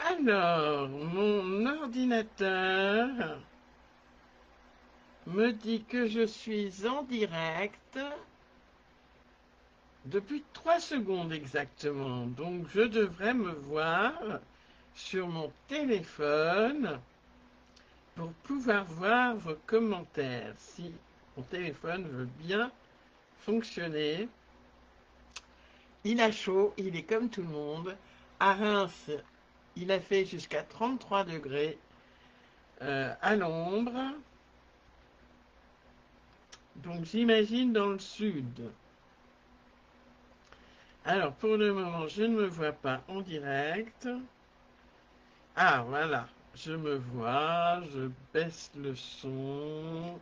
Alors, mon ordinateur me dit que je suis en direct depuis 3 secondes exactement. Donc, je devrais me voir sur mon téléphone pour pouvoir voir vos commentaires. Si mon téléphone veut bien fonctionner. Il a chaud, il est comme tout le monde. À Reims, il a fait jusqu'à 33 degrés à l'ombre. Donc j'imagine dans le sud. Alors pour le moment, je ne me vois pas en direct. Ah voilà, je me vois, je baisse le son.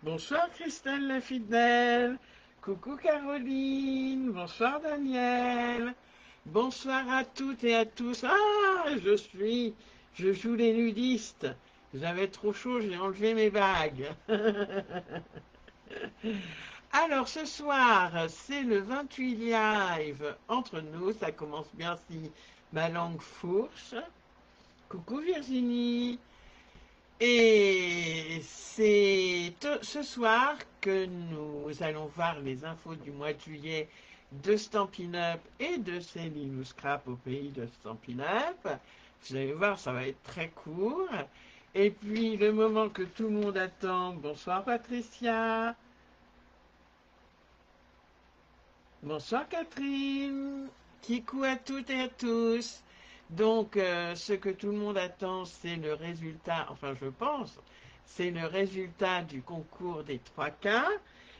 Bonsoir Christelle la fidèle. Coucou Caroline. Bonsoir Daniel. Bonsoir à toutes et à tous. Ah, je joue les nudistes. J'avais trop chaud, j'ai enlevé mes bagues. Alors ce soir, c'est le 28 live entre nous. Ça commence bien si ma langue fourche. Coucou Virginie. Et c'est ce soir que nous allons voir les infos du mois de juillet de Stampin' Up et de Céline Scrap au pays de Stampin' Up. Vous allez voir, ça va être très court. Et puis le moment que tout le monde attend. Bonsoir Patricia. Bonsoir Catherine. Kikou à toutes et à tous. Donc, ce que tout le monde attend, c'est le résultat, enfin je pense, c'est le résultat du concours des 3K,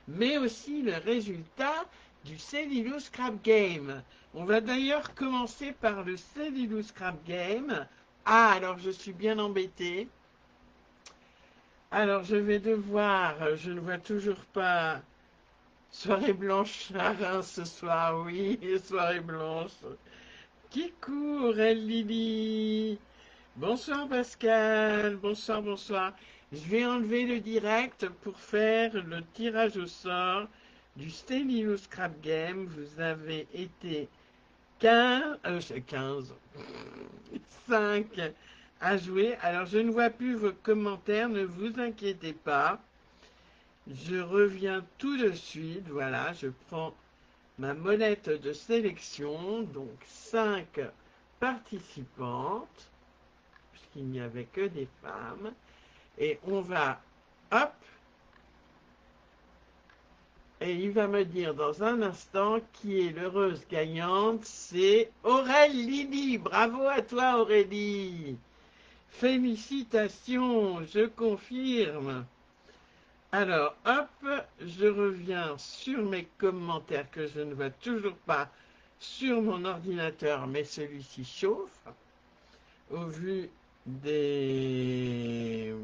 mais aussi le résultat du Cellulose Scrap Game. On va d'ailleurs commencer par le Cellulose Scrap Game. Ah, alors je suis bien embêtée. Alors je vais devoir, je ne vois toujours pas, soirée blanche à Reims ce soir, oui, soirée blanche. Qui court, elle Lily? Bonsoir Pascal, bonsoir, bonsoir. Je vais enlever le direct pour faire le tirage au sort du Stellilo Scrap Game. Vous avez été 15, 5 à jouer. Alors je ne vois plus vos commentaires, ne vous inquiétez pas. Je reviens tout de suite. Voilà, je prends ma molette de sélection. Donc 5 participantes, puisqu'il n'y avait que des femmes. Et on va, hop, et il va me dire dans un instant qui est l'heureuse gagnante. C'est Aurélie. Bravo à toi Aurélie. Félicitations, je confirme. Alors, hop, je reviens sur mes commentaires que je ne vois toujours pas sur mon ordinateur, mais celui-ci chauffe au vu des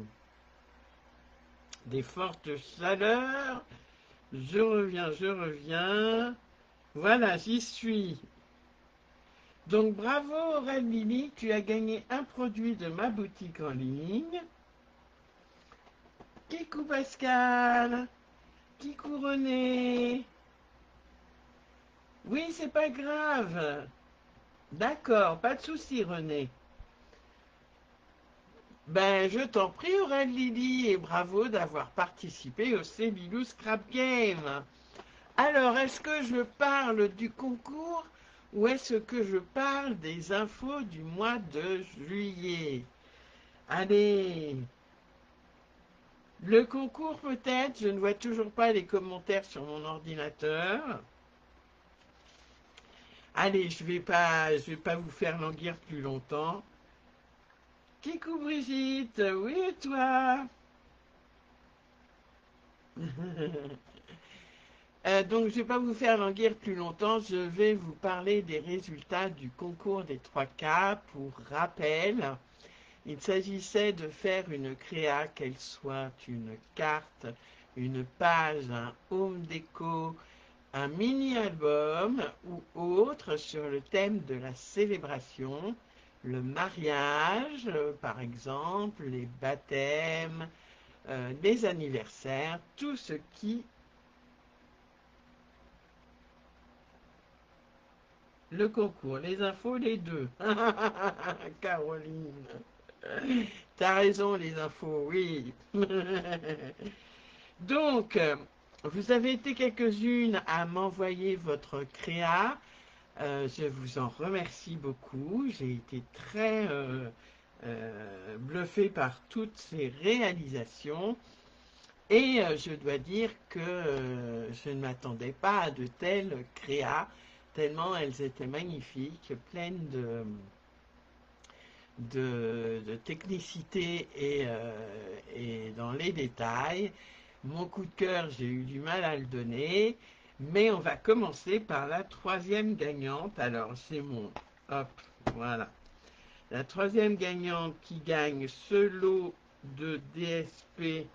fortes chaleurs. Je reviens, je reviens. Voilà, j'y suis. Donc bravo Aurélie, tu as gagné un produit de ma boutique en ligne. Kikou Pascal, Kikou René. Oui, c'est pas grave. D'accord, pas de souci René. Ben, je t'en prie Aurélie et bravo d'avoir participé au Cellulose Scrap Game. Alors, est-ce que je parle du concours ou est-ce que je parle des infos du mois de juillet? Allez, le concours peut-être, je ne vois toujours pas les commentaires sur mon ordinateur. Allez, je vais pas vous faire languir plus longtemps. Kikou Brigitte, oui et toi? Donc, je ne vais pas vous faire languir plus longtemps. Je vais vous parler des résultats du concours des 3K. Pour rappel, il s'agissait de faire une créa, qu'elle soit une carte, une page, un home déco, un mini-album ou autre sur le thème de la célébration, le mariage, par exemple, les baptêmes, les anniversaires, tout ce qui le concours, les infos, les deux. Caroline, t'as raison, les infos, oui. Donc, vous avez été quelques-unes à m'envoyer votre créa. Je vous en remercie beaucoup. J'ai été très bluffée par toutes ces réalisations. Et je dois dire que je ne m'attendais pas à de telles créas, tellement elles étaient magnifiques, pleines de technicité et dans les détails. Mon coup de cœur, j'ai eu du mal à le donner, mais on va commencer par la troisième gagnante. Alors, c'est mon... Hop, voilà. La troisième gagnante qui gagne ce lot de DSP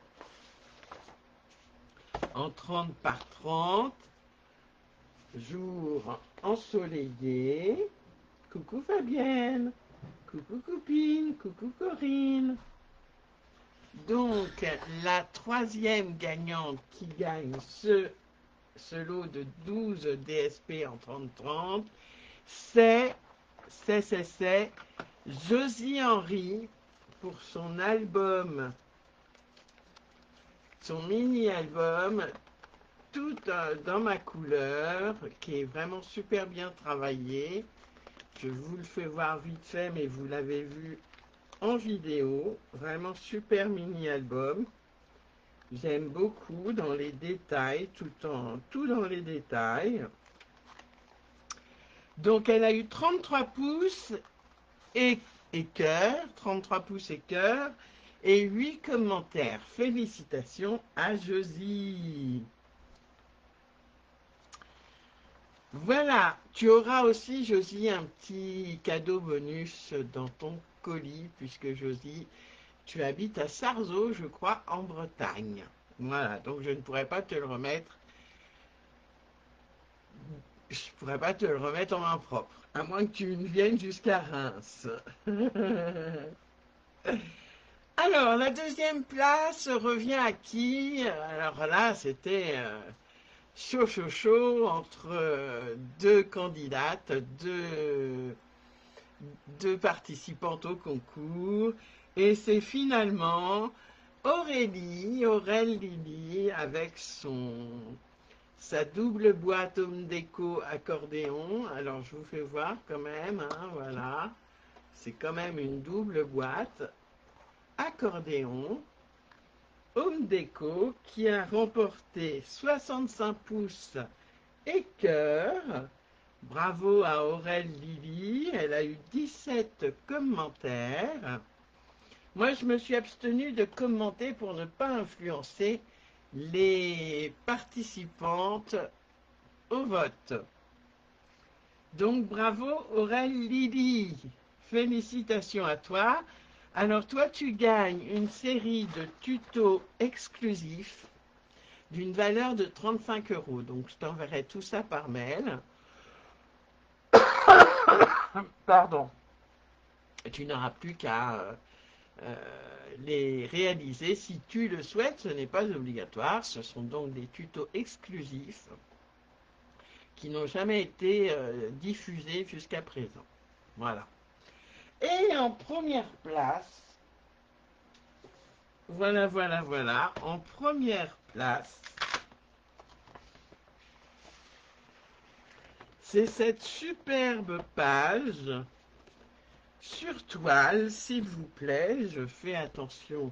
en 30 par 30, jour ensoleillé. Coucou Fabienne, coucou copine, coucou Corinne. Donc, la troisième gagnante qui gagne ce lot de 12 DSP en 30-30, c'est Josie Henry pour son album, son mini-album, tout dans ma couleur, qui est vraiment super bien travaillé. Je vous le fais voir vite fait, mais vous l'avez vu en vidéo. Vraiment super mini-album. J'aime beaucoup dans les détails, tout dans les détails. Donc elle a eu 33 pouces et cœur, 33 pouces et cœur, et 8 commentaires. Félicitations à Josie. Voilà, tu auras aussi, Josie, un petit cadeau bonus dans ton colis, puisque Josie, tu habites à Sarzeau, je crois, en Bretagne. Voilà, donc je ne pourrais pas te le remettre. Je ne pourrais pas te le remettre en main propre, à moins que tu ne viennes jusqu'à Reims. Alors, la deuxième place revient à qui? Alors là, c'était chaud entre deux candidates, deux participantes au concours. Et c'est finalement Aurélie Lily, avec sa double boîte Home Déco accordéon. Alors, je vous fais voir quand même, hein, voilà. C'est quand même une double boîte accordéon Home Déco qui a remporté 65 pouces et cœur. Bravo à Aurélie Lily, elle a eu 17 commentaires. Moi, je me suis abstenu de commenter pour ne pas influencer les participantes au vote. Donc, bravo Aurélie Lily. Félicitations à toi. Alors, toi, tu gagnes une série de tutos exclusifs d'une valeur de 35 €. Donc, je t'enverrai tout ça par mail. Pardon. Tu n'auras plus qu'à les réaliser si tu le souhaites. Ce n'est pas obligatoire. Ce sont donc des tutos exclusifs qui n'ont jamais été diffusés jusqu'à présent. Voilà. Et en première place, voilà, en première place, c'est cette superbe page sur toile, s'il vous plaît. Je fais attention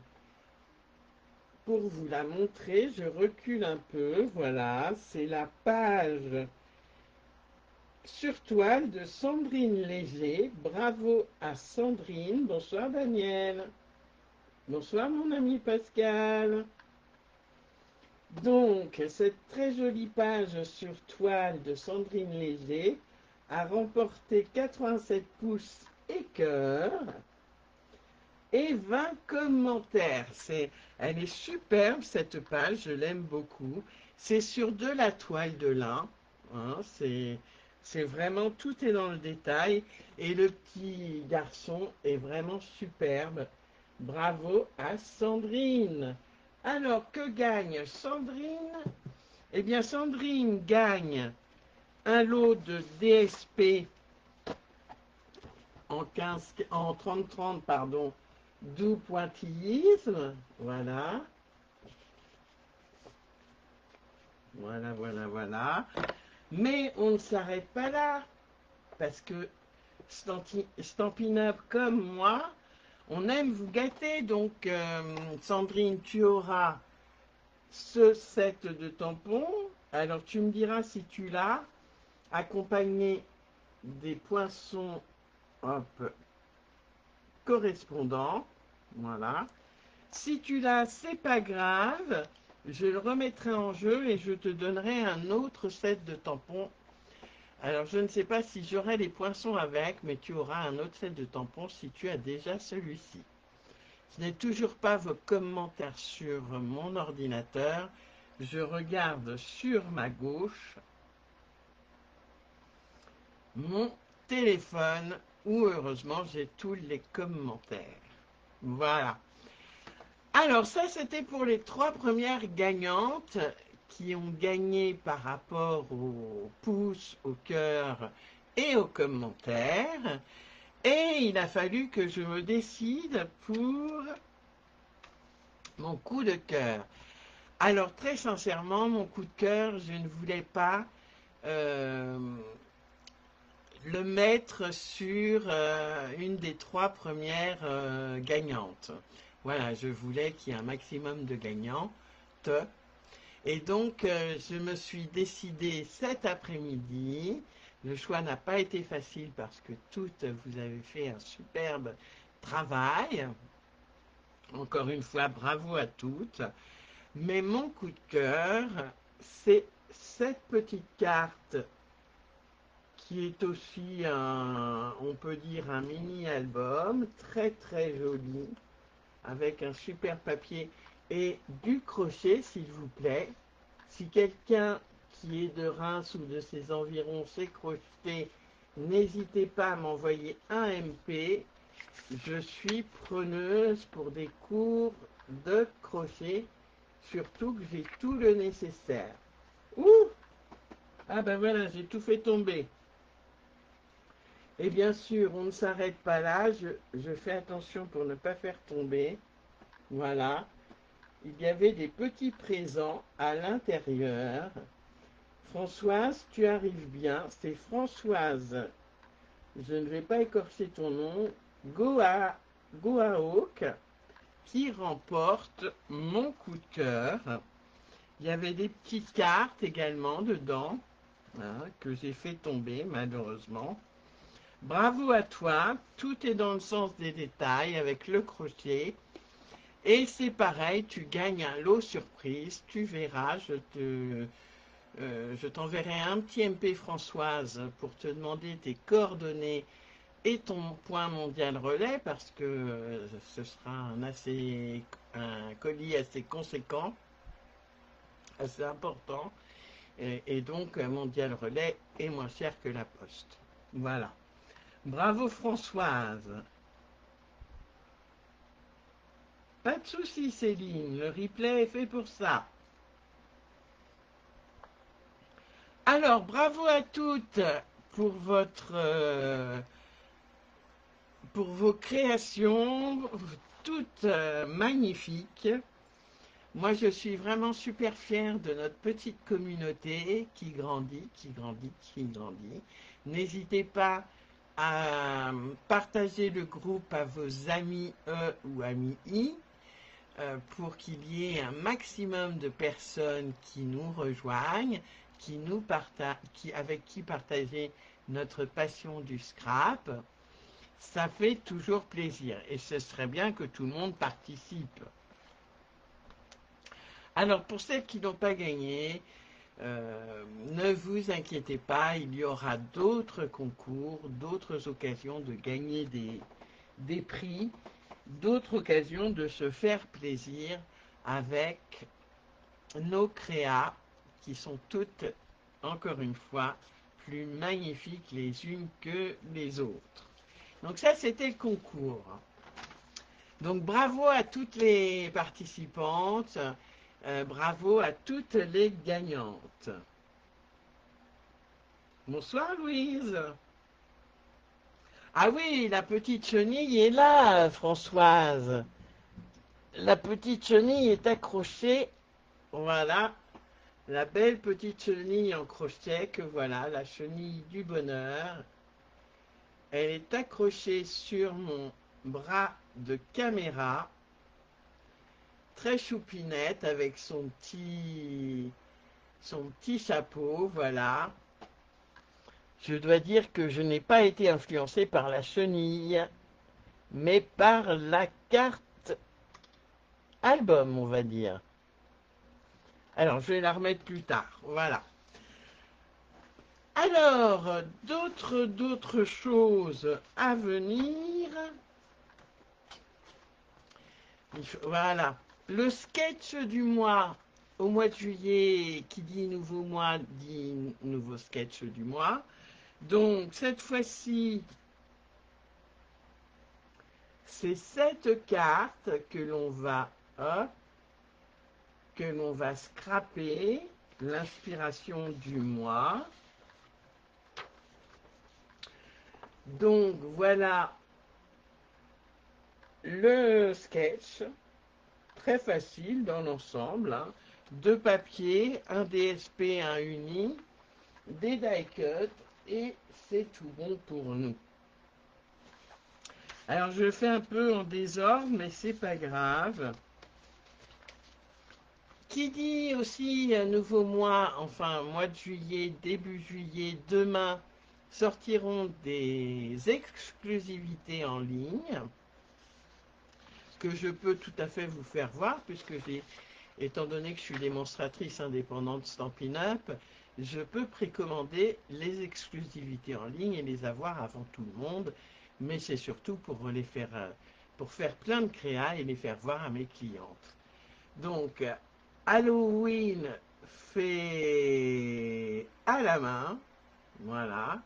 pour vous la montrer. Je recule un peu. Voilà, c'est la page sur toile de Sandrine Léger. Bravo à Sandrine. Bonsoir Daniel. Bonsoir mon ami Pascal. Donc, cette très jolie page sur toile de Sandrine Léger a remporté 87 pouces et cœur et 20 commentaires. Elle est superbe cette page, je l'aime beaucoup. C'est sur de la toile de lin, hein, c'est vraiment, tout est dans le détail et le petit garçon est vraiment superbe. Bravo à Sandrine. Alors, que gagne Sandrine? Eh bien, Sandrine gagne un lot de DSP en 30-30, pardon, doux pointillisme. Voilà. Voilà, voilà, voilà. Mais on ne s'arrête pas là, parce que Stampin' Up comme moi, on aime vous gâter. Donc, Sandrine, tu auras ce set de tampons. Alors, tu me diras si tu l'as, accompagné des poinçons, hop, correspondants. Voilà. Si tu l'as, c'est pas grave. Je le remettrai en jeu et je te donnerai un autre set de tampons. Alors, je ne sais pas si j'aurai les poinçons avec, mais tu auras un autre set de tampons si tu as déjà celui-ci. Je n'ai toujours pas vos commentaires sur mon ordinateur. Je regarde sur ma gauche mon téléphone où, heureusement, j'ai tous les commentaires. Voilà. Alors, ça, c'était pour les 3 premières gagnantes qui ont gagné par rapport aux pouces, au cœur et aux commentaires. Et il a fallu que je me décide pour mon coup de cœur. Alors, très sincèrement, mon coup de cœur, je ne voulais pas euh, le mettre sur une des 3 premières gagnantes. Voilà, je voulais qu'il y ait un maximum de gagnantes. Et donc, je me suis décidée cet après-midi. Le choix n'a pas été facile parce que toutes, vous avez fait un superbe travail. Encore une fois, bravo à toutes. Mais mon coup de cœur, c'est cette petite carte qui est aussi on peut dire un mini-album, très très joli, avec un super papier et du crochet, s'il vous plaît. Si quelqu'un qui est de Reims ou de ses environs sait crocheter, n'hésitez pas à m'envoyer un MP. Je suis preneuse pour des cours de crochet, surtout que j'ai tout le nécessaire. Ouh! Ah ben voilà, j'ai tout fait tomber. Et bien sûr, on ne s'arrête pas là, je fais attention pour ne pas faire tomber. Voilà. Il y avait des petits présents à l'intérieur. Françoise, tu arrives bien. C'est Françoise. Je ne vais pas écorcher ton nom. Goaok qui remporte mon coup de cœur. Il y avait des petites cartes également dedans, hein, que j'ai fait tomber malheureusement. Bravo à toi. Tout est dans le sens des détails avec le crochet. Et c'est pareil, tu gagnes un lot surprise. Tu verras, je t'enverrai un petit MP Françoise pour te demander tes coordonnées et ton point mondial relais parce que ce sera un colis assez conséquent, assez important. Et donc, mondial relais est moins cher que la poste. Voilà. Bravo Françoise. Pas de souci Céline, le replay est fait pour ça. Alors, bravo à toutes pour pour vos créations, toutes magnifiques. Moi, je suis vraiment super fière de notre petite communauté qui grandit, qui grandit, qui grandit. N'hésitez pas à partager le groupe à vos amis E ou amis I pour qu'il y ait un maximum de personnes qui nous rejoignent, avec qui partager notre passion du scrap. Ça fait toujours plaisir et ce serait bien que tout le monde participe. Alors pour celles qui n'ont pas gagné, ne vous inquiétez pas, il y aura d'autres concours, d'autres occasions de gagner des prix, d'autres occasions de se faire plaisir avec nos créas qui sont toutes, encore une fois, plus magnifiques les unes que les autres. Donc ça, c'était le concours. Donc bravo à toutes les participantes, bravo à toutes les gagnantes. Bonsoir Louise. Ah oui, la petite chenille est là, Françoise. La petite chenille est accrochée. Voilà, la belle petite chenille en crochet que voilà, la chenille du bonheur. Elle est accrochée sur mon bras de caméra, très choupinette avec son petit chapeau, voilà. Je dois dire que je n'ai pas été influencé par la chenille, mais par la carte album, on va dire. Alors, je vais la remettre plus tard, voilà. Alors, d'autres choses à venir. Voilà. Le sketch du mois, au mois de juillet, qui dit nouveau mois, dit nouveau sketch du mois. Donc, cette fois-ci, c'est cette carte hop, que l'on va scraper, l'inspiration du mois. Donc, voilà le sketch. Très facile dans l'ensemble, hein. Deux papiers, un DSP, un uni, des die cut et c'est tout bon pour nous. Alors je fais un peu en désordre, mais c'est pas grave. Qui dit aussi nouveau mois, enfin mois de juillet, début juillet, demain sortiront des exclusivités en ligne que je peux tout à fait vous faire voir puisque étant donné que je suis démonstratrice indépendante Stampin' Up, je peux précommander les exclusivités en ligne et les avoir avant tout le monde, mais c'est surtout pour faire plein de créas et les faire voir à mes clientes. Donc, Halloween fait à la main, voilà.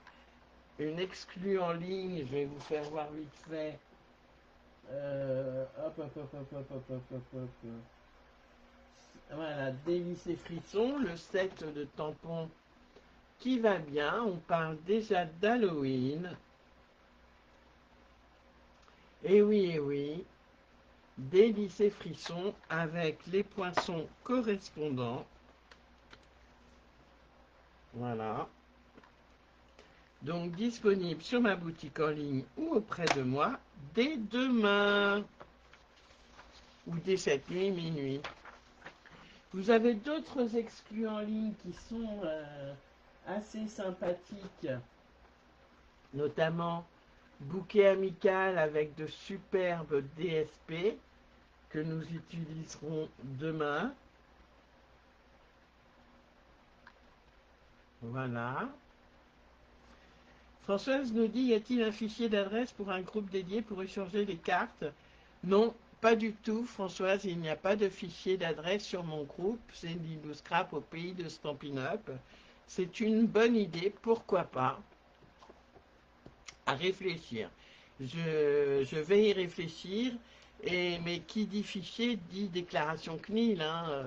Une exclue en ligne, je vais vous faire voir vite fait. Hop. Voilà, délices et frissons, le set de tampons qui va bien. On parle déjà d'Halloween. Et oui, délices et frissons avec les poinçons correspondants. Voilà. Donc disponible sur ma boutique en ligne ou auprès de moi dès demain ou dès cette nuit, minuit. Vous avez d'autres exclus en ligne qui sont assez sympathiques, notamment bouquet amical avec de superbes DSP que nous utiliserons demain. Voilà. Françoise nous dit, y a-t-il un fichier d'adresse pour un groupe dédié pour échanger les cartes? Non, pas du tout, Françoise, il n'y a pas de fichier d'adresse sur mon groupe, c'est Dino Scrap au pays de Stampin' Up. C'est une bonne idée, pourquoi pas, à réfléchir. Je vais y réfléchir, mais qui dit fichier dit déclaration CNIL, hein,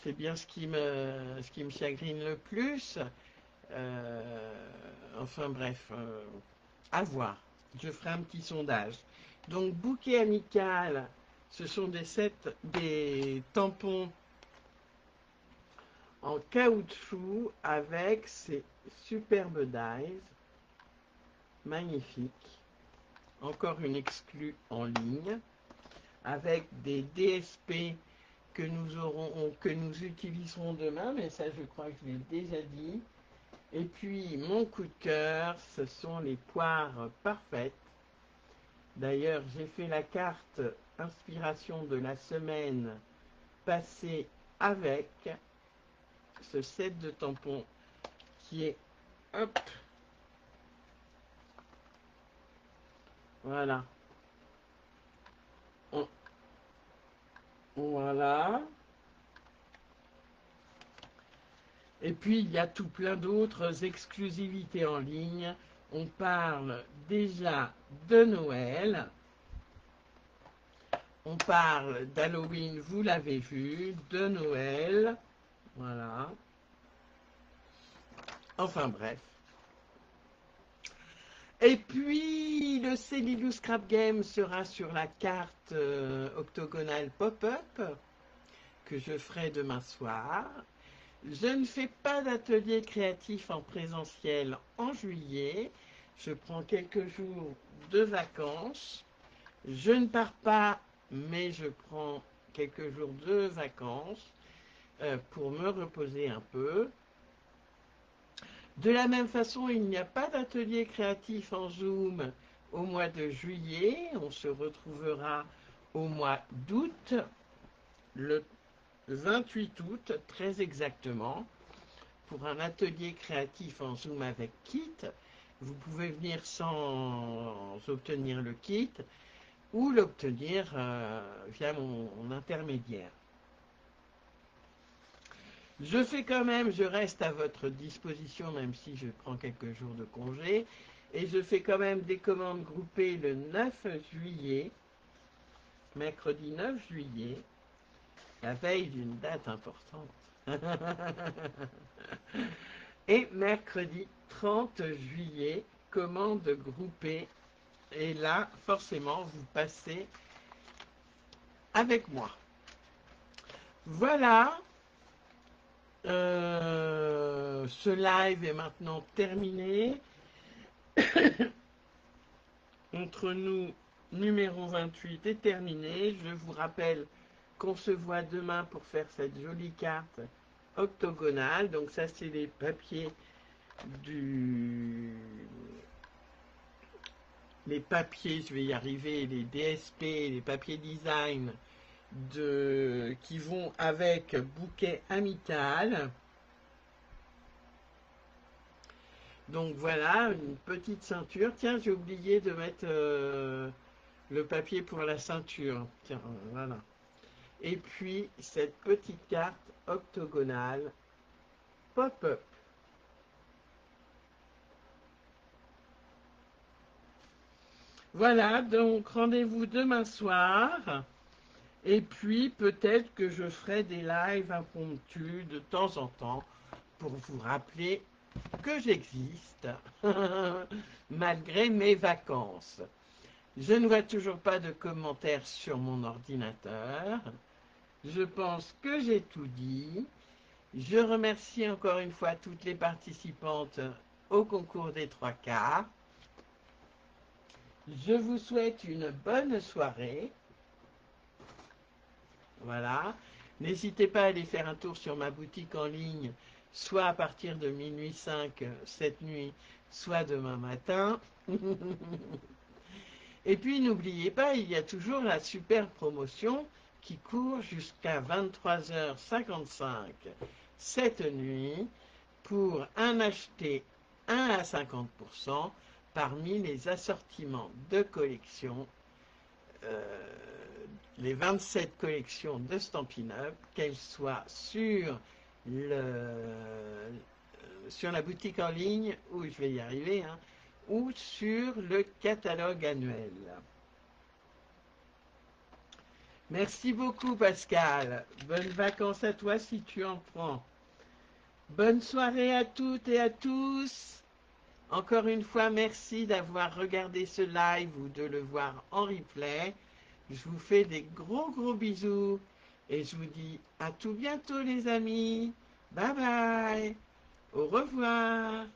c'est bien ce qui me chagrine le plus. Enfin bref, à voir. Je ferai un petit sondage. Donc bouquet amical, ce sont des tampons en caoutchouc avec ces superbes dies. Magnifique. Encore une exclue en ligne avec des DSP que nous utiliserons demain, mais ça je crois que je l'ai déjà dit. Et puis mon coup de cœur, ce sont les poires parfaites. D'ailleurs, j'ai fait la carte inspiration de la semaine passée avec ce set de tampons qui est hop. Voilà. Voilà. Et puis, il y a tout plein d'autres exclusivités en ligne. On parle déjà de Noël. On parle d'Halloween, vous l'avez vu, de Noël. Voilà. Enfin bref. Et puis, le Cellulose Scrap Game sera sur la carte octogonale pop-up que je ferai demain soir. Je ne fais pas d'atelier créatif en présentiel en juillet. Je prends quelques jours de vacances. Je ne pars pas, mais je prends quelques jours de vacances pour me reposer un peu. De la même façon, il n'y a pas d'atelier créatif en Zoom au mois de juillet. On se retrouvera au mois d'août, le 28 août, très exactement, pour un atelier créatif en Zoom avec kit. Vous pouvez venir sans obtenir le kit ou l'obtenir via mon intermédiaire. Je reste à votre disposition, même si je prends quelques jours de congé, et je fais quand même des commandes groupées le 9 juillet, mercredi 9 juillet, la veille d'une date importante, et mercredi 30 juillet, commande groupée, et là, forcément, vous passez avec moi. Voilà. Ce live est maintenant terminé. Entre nous, numéro 28 est terminé. Je vous rappelle qu'on se voit demain pour faire cette jolie carte octogonale. Donc ça, c'est les papiers les papiers, je vais y arriver, les DSP, les papiers design qui vont avec bouquet amical. Donc voilà, une petite ceinture. Tiens, j'ai oublié de mettre le papier pour la ceinture. Tiens, voilà. Et puis, cette petite carte octogonale pop-up. Voilà, donc rendez-vous demain soir. Et puis, peut-être que je ferai des lives impromptus de temps en temps pour vous rappeler que j'existe, malgré mes vacances. Je ne vois toujours pas de commentaires sur mon ordinateur. Je pense que j'ai tout dit. Je remercie encore une fois toutes les participantes au concours des 3 quarts. Je vous souhaite une bonne soirée. Voilà. N'hésitez pas à aller faire un tour sur ma boutique en ligne, soit à partir de minuit 5 cette nuit, soit demain matin. Et puis n'oubliez pas, il y a toujours la super promotion qui court jusqu'à 23h55 cette nuit pour un acheté 1 à 50% parmi les assortiments de collection, les 27 collections de Stampin' Up, qu'elles soient sur la boutique en ligne, où je vais y arriver, hein, ou sur le catalogue annuel. Merci beaucoup Pascal. Bonnes vacances à toi si tu en prends. Bonne soirée à toutes et à tous. Encore une fois, merci d'avoir regardé ce live ou de le voir en replay. Je vous fais des gros bisous et je vous dis à tout bientôt les amis. Bye bye. Au revoir.